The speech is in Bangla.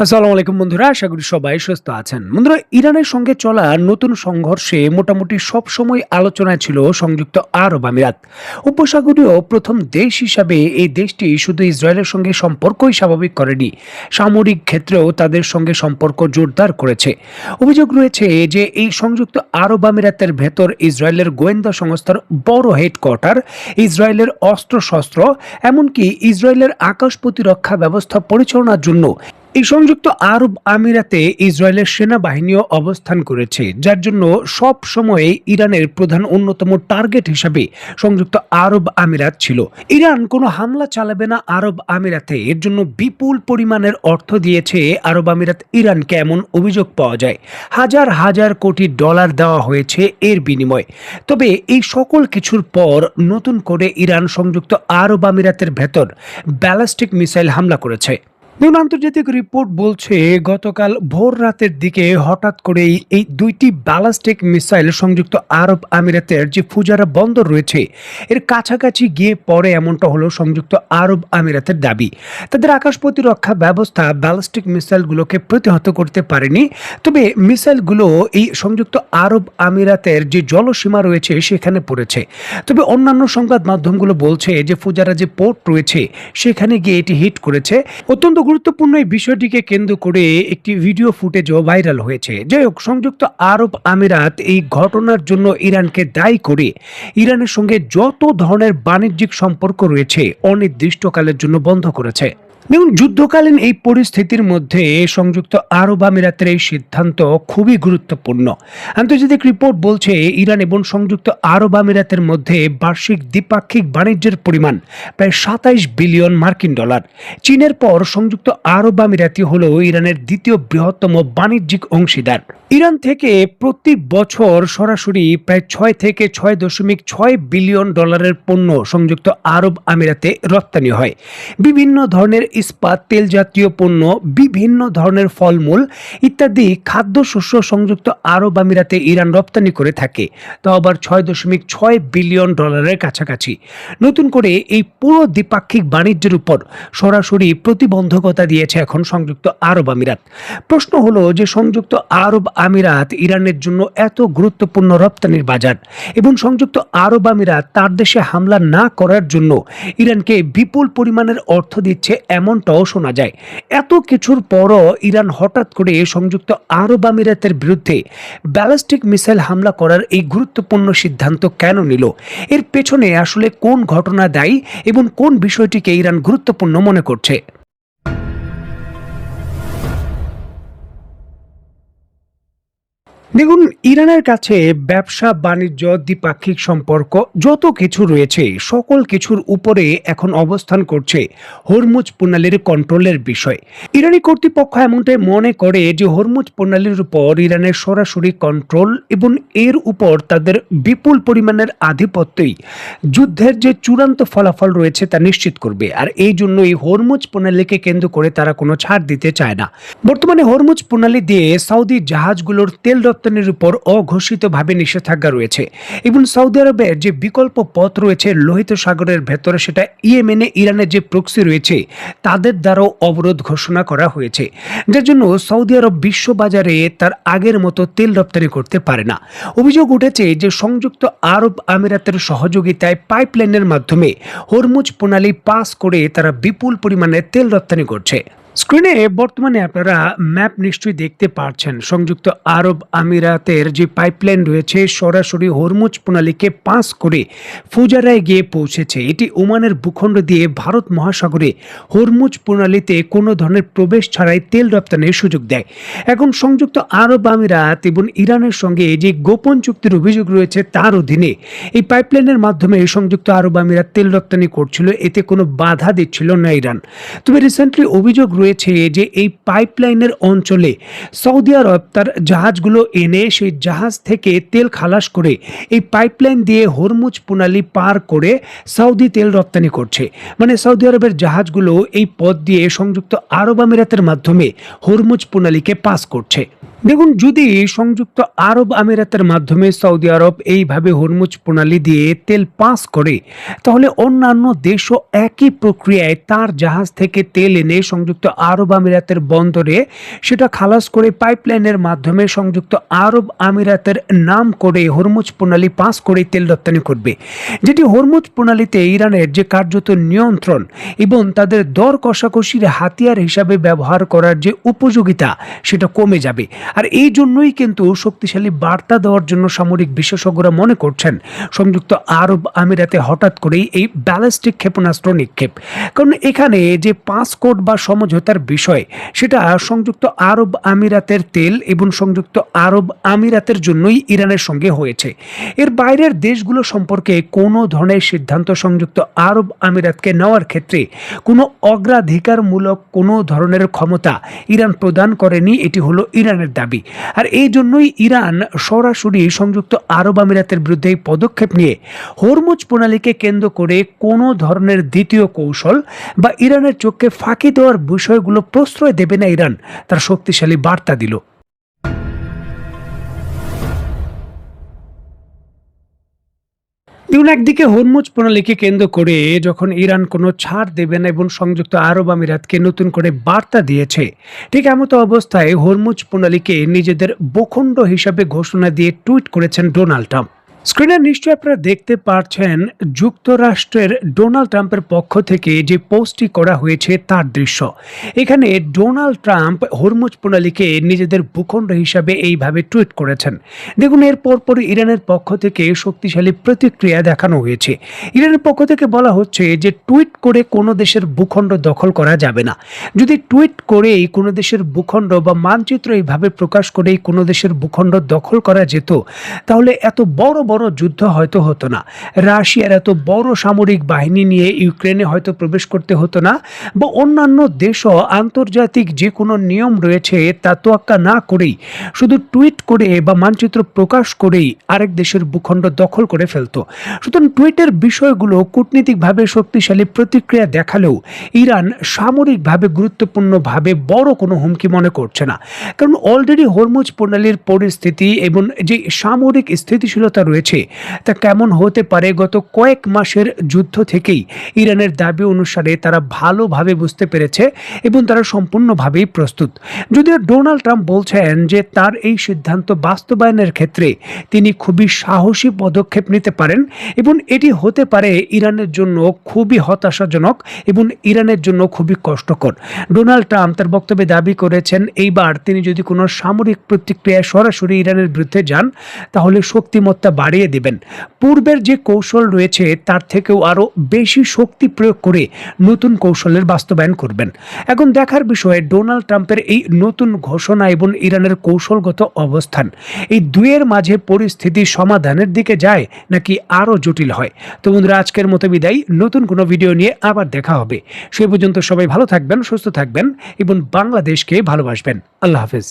আসসালামু আলাইকুম বন্ধুরা, আশা করি সবাই সুস্থ আছেন। বন্ধুরা, ইরানের সঙ্গে চলা নতুন সংঘর্ষে মোটামুটি সবসময় আলোচনায় ছিল সংযুক্ত আরব আমিরাত। উপসাগরীয় প্রথম দেশ হিসাবে এই দেশটি শুধু ইসরায়েলের সঙ্গে সম্পর্কই স্বাভাবিক করেনি, সামরিক ক্ষেত্রেও তাদের সঙ্গে সম্পর্ক জোরদার করেছে। অভিযোগ রয়েছে যে এই সংযুক্ত আরব আমিরাতের ভেতর ইসরায়েলের গোয়েন্দা সংস্থার বড় হেডকোয়ার্টার, ইসরায়েলের অস্ত্রশস্ত্র, এমনকি ইসরায়েলের আকাশ প্রতিরক্ষা ব্যবস্থা পরিচালনার জন্য এই সংযুক্ত আরব আমিরাতে ইসরায়েলের সেনাবাহিনীও অবস্থান করেছে, যার জন্য সব সময়ে ইরানের প্রধান অন্যতম টার্গেট হিসাবে সংযুক্ত আরব আমিরাত ছিল। ইরান কোনো হামলা চালাবে না আরব আমিরাতে, এর জন্য বিপুল পরিমাণের অর্থ দিয়েছে আরব আমিরাত ইরানকে, এমন অভিযোগ পাওয়া যায়। হাজার হাজার কোটি ডলার দেওয়া হয়েছে এর বিনিময়ে। তবে এই সকল কিছুর পর নতুন করে ইরান সংযুক্ত আরব আমিরাতের ভেতর ব্যালিস্টিক মিসাইল হামলা করেছে। আন্তর্জাতিক রিপোর্ট বলছে গতকাল ভোর রাতের দিকে হঠাৎ করেই এই দুইটি ব্যালিস্টিক মিসাইল সংযুক্ত আরব আমিরাতের যে ফুজারা বন্দর রয়েছে এর কাছাকাছি গিয়ে পড়ে, এমনটা হলো সংযুক্ত আরব আমিরাতের দাবি। তাদের আকাশ প্রতিরক্ষা ব্যবস্থা ব্যালিস্টিক মিসাইলগুলোকে প্রতিহত করতে পারেনি, তবে মিসাইলগুলো এই সংযুক্ত আরব আমিরাতের যে জলসীমা রয়েছে সেখানে পড়েছে। তবে অন্যান্য সংবাদ মাধ্যমগুলো বলছে যে ফুজারা যে পোর্ট রয়েছে সেখানে গিয়ে এটি হিট করেছে। অত্যন্ত গুরুত্বপূর্ণ এই বিষয়টিকে কেন্দ্র করে একটি ভিডিও ফুটেজও ভাইরাল হয়েছে। যাই হোক, সংযুক্ত আরব আমিরাত এই ঘটনার জন্য ইরানকে দায়ী করে ইরানের সঙ্গে যত ধরনের বাণিজ্যিক সম্পর্ক রয়েছে অনির্দিষ্টকালের জন্য বন্ধ করেছে। দেখুন, যুদ্ধকালীন এই পরিস্থিতির মধ্যে সংযুক্ত আরব আমিরাতের এই সিদ্ধান্ত খুবই গুরুত্বপূর্ণ। আন্তর্জাতিক রিপোর্ট বলছে ইরান এবং সংযুক্ত আরব আমিরাতের মধ্যে বার্ষিক দ্বিপাক্ষিক বাণিজ্যের পরিমাণ প্রায় 27 বিলিয়ন মার্কিন ডলার। চীনের পর সংযুক্ত আরব আমিরাতই হলো ইরানের দ্বিতীয় বৃহত্তম বাণিজ্যিক অংশীদার। ইরান থেকে প্রতি বছর সরাসরি প্রায় 6 থেকে 6.6 বিলিয়ন ডলারের পণ্য সংযুক্ত আরব আমিরাতে রপ্তানি হয়। বিভিন্ন ধরনের ইস্পাত, তেল জাতীয় পণ্য, বিভিন্ন ধরনের ফলমূল ইত্যাদি খাদ্যশস্য সংযুক্ত আরব আমিরাতে ইরান রপ্তানি করে থাকে, তা আবার 6.6 বিলিয়ন ডলারের কাছাকাছি। নতুন করে এই পুরো দ্বিপাক্ষিক বাণিজ্যের উপর সরাসরি প্রতিবন্ধকতা দিয়েছে এখন সংযুক্ত আরব আমিরাত। প্রশ্ন হলো যে সংযুক্ত আরব আমিরাত ইরানের জন্য এত গুরুত্বপূর্ণ রপ্তানির বাজার, এবং সংযুক্ত আরব আমিরাত তার দেশে হামলা না করার জন্য ইরানকে বিপুল পরিমাণের অর্থ দিচ্ছে, এমনটাও শোনা যায়। এত কিছুর পরও ইরান হঠাৎ করে সংযুক্ত আরব আমিরাতের বিরুদ্ধে ব্যালিস্টিক মিসাইল হামলা করার এই গুরুত্বপূর্ণ সিদ্ধান্ত কেন নিল? এর পেছনে আসলে কোন ঘটনা দায়ী এবং কোন বিষয়টিকে ইরান গুরুত্বপূর্ণ মনে করছে? দেখুন, ইরানের কাছে ব্যবসা বাণিজ্য, দ্বিপাক্ষিক সম্পর্ক যত কিছু রয়েছে সকল কিছুর উপরে এখন অবস্থান করছে হরমুজ প্রণালীর কন্ট্রোলের বিষয়। ইরানি কর্তৃপক্ষ এমনটাই মনে করে যে হরমুজ প্রণালীর উপর ইরানের সরাসরি কন্ট্রোল এবং এর উপর তাদের বিপুল পরিমাণের আধিপত্যই যুদ্ধের যে চূড়ান্ত ফলাফল রয়েছে তা নিশ্চিত করবে। আর এই জন্য এই হরমুজ প্রণালীকে কেন্দ্র করে তারা কোনো ছাড় দিতে চায় না। বর্তমানে হরমুজ প্রণালী দিয়ে সৌদি জাহাজগুলোর তেল রপ্তানির উপর অঘোষিতভাবে নিষেধাজ্ঞা রয়েছে, এবং সৌদি আরবের যে বিকল্প পথ রয়েছে লোহিত সাগরের ভেতরে, সেটা ইয়েমেনে ইরানের যে প্রক্সি রয়েছে তাদের দ্বারাও অবরোধ ঘোষণা করা হয়েছে, যার জন্য সৌদি আরব বিশ্ববাজারে তার আগের মতো তেল রপ্তানি করতে পারে না। অভিযোগ উঠেছে যে সংযুক্ত আরব আমিরাতের সহযোগিতায় পাইপলাইনের মাধ্যমে হরমুজ প্রণালী পাস করে তারা বিপুল পরিমাণে তেল রপ্তানি করছে। স্ক্রিনে বর্তমানে আপনারা ম্যাপ নিশ্চয়ই দেখতে পাচ্ছেন। সংযুক্ত আরব আমিরাতের যে পাইপলাইন রয়েছে সরাসরি হরমুজ প্রণালীকে পাস করে ফুজারায় গিয়ে পৌঁছেছে। এটি ওমানের ভূখণ্ড দিয়ে ভারত মহাসাগরে হরমুজ প্রণালীতে কোনো ধরনের প্রবেশ ছাড়াই তেল রপ্তানির সুযোগ দেয়। এখন সংযুক্ত আরব আমিরাত এবং ইরানের সঙ্গে যে গোপন চুক্তির অভিযোগ রয়েছে তার অধীনে এই পাইপলাইনের মাধ্যমে সংযুক্ত আরব আমিরাত তেল রপ্তানি করছিল, এতে কোনো বাধা দিচ্ছিল না ইরান। তবে রিসেন্টলি অভিযোগ রয়েছে যে এই পাইপলাইনের অঞ্চলে সৌদি আরব তার জাহাজগুলো এনে সেই জাহাজ থেকে তেল খালাস করে এই পাইপলাইন দিয়ে হরমুজ প্রণালী পার করে সৌদি তেল রপ্তানি করছে। মানে সৌদি আরবের জাহাজগুলো এই পথ দিয়ে সংযুক্ত আরব আমিরাতের মাধ্যমে হরমুজ প্রণালীকে পাস করছে। দেখুন, যদি সংযুক্ত আরব আমিরাতের মাধ্যমে সৌদি আরব এইভাবে হরমুজ প্রণালী দিয়ে তেল পাস করে, তাহলে অন্যান্য দেশও একই প্রক্রিয়ায় তার জাহাজ থেকে তেল এনে সংযুক্ত আরব আমিরাতের বন্দরে সেটা খালাস করে পাইপলাইনের মাধ্যমে সংযুক্ত আরব আমিরাতের নাম করে হরমুজ প্রণালী পাস করে তেল রপ্তানি করবে, যেটি হরমুজ প্রণালীতে ইরানের যে কার্যত নিয়ন্ত্রণ এবং তাদের দর কষাকষির হাতিয়ার হিসাবে ব্যবহার করার যে উপযোগিতা সেটা কমে যাবে। আর এই জন্যই কিন্তু শক্তিশালী বার্তা দেওয়ার জন্য সামরিক বিশেষজ্ঞরা মনে করছেন সংযুক্ত আরব আমিরাতে হঠাৎ করেই এই ব্যালিস্টিক ক্ষেপণাস্ত্র নিক্ষেপ, কারণ এখানে যে পাসকোড বা সমঝোতার বিষয় সেটা সংযুক্ত আরব আমিরাতের তেল এবং সংযুক্ত আরব আমিরাতের জন্যই ইরানের সঙ্গে হয়েছে। এর বাইরের দেশগুলো সম্পর্কে কোনো ধরনের সিদ্ধান্ত সংযুক্ত আরব আমিরাতকে নেওয়ার ক্ষেত্রে কোনো অগ্রাধিকারমূলক কোনো ধরনের ক্ষমতা ইরান প্রদান করেনি, এটি হলো ইরানের দাবি। আর এই জন্যই ইরান সরাসরি সংযুক্ত আরব আমিরাতের বিরুদ্ধে এই পদক্ষেপ নিয়ে হরমুজ প্রণালীকে কেন্দ্র করে কোনো ধরনের দ্বিতীয় কৌশল বা ইরানের চোখকে ফাঁকি দেওয়ার বিষয়গুলো প্রশ্রয় দেবে না ইরান, তার শক্তিশালী বার্তা দিল। দেখুন, একদিকে হরমুজ প্রণালীকে কেন্দ্র করে যখন ইরান কোনো ছাড় দেবে না এবং সংযুক্ত আরব আমিরাতকে নতুন করে বার্তা দিয়েছে, ঠিক এমতো অবস্থায় হরমুজ প্রণালীকে নিজেদের ভূখণ্ড হিসাবে ঘোষণা দিয়ে টুইট করেছেন ডোনাল্ড ট্রাম্প। স্ক্রিনে নিশ্চয়ই আপনারা দেখতে পাচ্ছেন যুক্তরাষ্ট্রের ডোনাল্ড ট্রাম্পের পক্ষ থেকে যে পোস্টটি করা হয়েছে তার দৃশ্য। এখানে ডোনাল্ড ট্রাম্প হরমুজ প্রণালীকে নিজেদের ভূখণ্ড হিসাবে এইভাবে টুইট করেছেন। দেখুন, এর পরপর ইরানের পক্ষ থেকে শক্তিশালী প্রতিক্রিয়া দেখানো হয়েছে। ইরানের পক্ষ থেকে বলা হচ্ছে যে টুইট করে কোনো দেশের ভূখণ্ড দখল করা যাবে না। যদি টুইট করেই কোনো দেশের ভূখণ্ড বা মানচিত্র এইভাবে প্রকাশ করেই কোনো দেশের ভূখণ্ড দখল করা যেত, তাহলে এত বড় বড় যুদ্ধ হয়তো হতো না, রাশিয়ার এত বড় সামরিক বাহিনী নিয়ে ইউক্রেনে হয়তো প্রবেশ করতে হতো না, বা অন্যান্য দেশও আন্তর্জাতিক যে কোনো নিয়ম রয়েছে তা তোয়াক্কা না করেই শুধু টুইট করে বা মানচিত্র প্রকাশ করেই আরেক দেশের ভূখণ্ড দখল করে ফেলতো। সুতরাং টুইটের বিষয়গুলো কূটনীতিকভাবে শক্তিশালী প্রতিক্রিয়া দেখালেও ইরান সামরিকভাবে গুরুত্বপূর্ণভাবে বড় কোনো হুমকি মনে করছে না, কারণ অলরেডি হরমুজ প্রণালীর পরিস্থিতি এবং যে সামরিক স্থিতিশীলতা রয়েছে তা কেমন হতে পারে গত কয়েক মাসের যুদ্ধ থেকেই ইরানের দাবি অনুসারে তারা ভালোভাবে বুঝতে পেরেছে এবং তারা সম্পূর্ণভাবেই প্রস্তুত। যদিও ডোনাল্ড ট্রাম্প বলছেন যে তার এই সিদ্ধান্ত বাস্তবায়নের ক্ষেত্রে তিনি খুবই সাহসী পদক্ষেপ নিতে পারেন এবং এটি হতে পারে ইরানের জন্য খুবই হতাশাজনক এবং ইরানের জন্য খুবই কষ্টকর। ডোনাল্ড ট্রাম্প তার বক্তব্যে দাবি করেছেন এইবার তিনি যদি কোনো সামরিক প্রতিক্রিয়ায় সরাসরি ইরানের বিরুদ্ধে যান তাহলে শক্তিমত্তা বাড়িয়ে দেবেন। পূর্বের যে কৌশল রয়েছে তার থেকেও আরও বেশি শক্তি প্রয়োগ করে নতুন কৌশলের বাস্তবায়ন করবেন। এখন দেখার বিষয়ে ডোনাল্ড ট্রাম্পের এই নতুন ঘোষণা এবং ইরানের কৌশলগত অবস্থান, এই দুয়ের মাঝে পরিস্থিতি সমাধানের দিকে যায় নাকি আরও জটিল হয়। তো বন্ধুরা, আজকের মতো বিদায়, নতুন কোনো ভিডিও নিয়ে আবার দেখা হবে। সে পর্যন্ত সবাই ভালো থাকবেন, সুস্থ থাকবেন এবং বাংলাদেশকে ভালোবাসবেন। আল্লাহ হাফেজ।